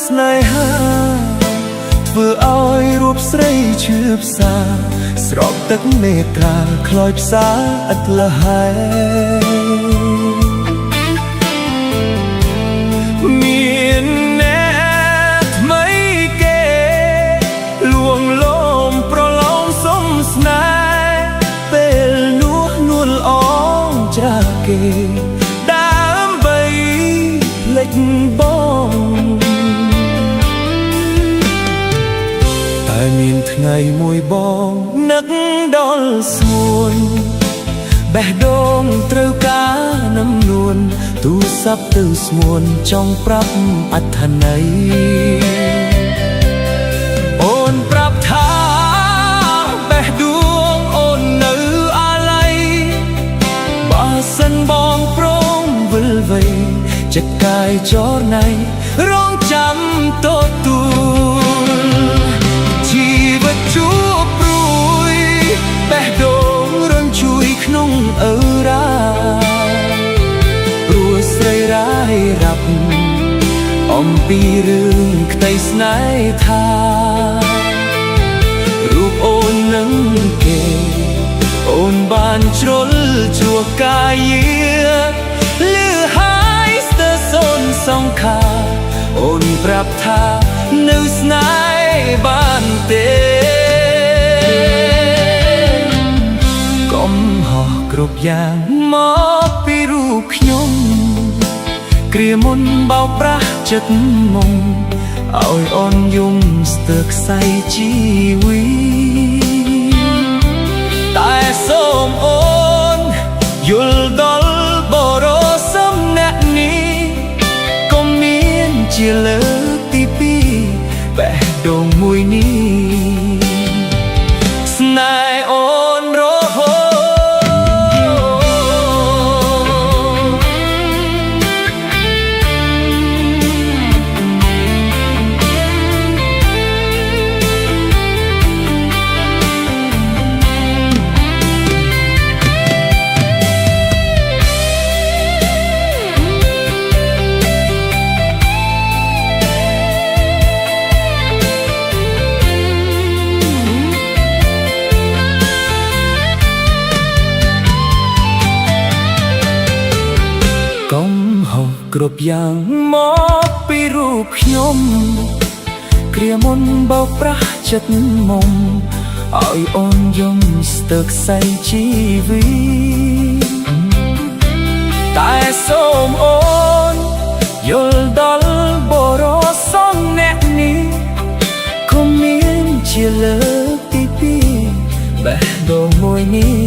ស្នេហាធ្វើឲ្យរូបស្រីឈឺផ្សាស្រោបទឹកមេត្រាខ្លោចផ្សាឥតលហែមានអ្នកថ្មីគេលួងលោមប្រឡងសុំស្នេហ៍ពេលនោះនួនអងច្រាគេដើម្បីភ្លេចបងតែមានថ្ងៃមួយបងនឹកដល់ស្ងួនបេះដូងត្រូវការនំនួនទូរស័ព្ទទៅស្ងួនចង់ប្រាប់អត្ថន័យអូនប្រាប់ថាបេះដូងអូននៅអាឡ័យបើសិនបងព្រមវិលវ័យចិត្តកាយចរណៃរងចាំទទួលជីវិតជួបព្រួយបេះដូងរងជួយក្នុងអើរាព្រោះស្រីរាយរាប់អំពីរឿងក្តីស្នេហារូបអូននឹងគេអូនបានជ្រុលជួកាយាលឺហើយស្ទើរសូនសង្ខារអូនប្រាប់ថានៅស្នេហ៍បានទេកុំហោះគ្រប់យ៉ាងមកពីរូបខ្ញុំគ្រាមុនបោកប្រាស់ចិត្តមុំឲ្យអូនយំស្ទើរខ្សែជីវីតែសូមអូនយល់ដល់បរិសុទ្ធអ្នកនេះកុំមានជាលើកទីពីរបេះដូងមួយនេះស្នេហ៍អូនរហូតកុំហោះគ្រប់យ៉ាងមកពីរូបខ្ញុំគ្រាមុនបោកប្រាស់ចិត្តមុំឲ្យអូនយំស្ទើរខ្សែជីវីតែសូមអូនយល់ដល់បរិសុទ្ធអ្នកនេះកុំមានជាលើកទីពីរបេះដូងមួយនេះ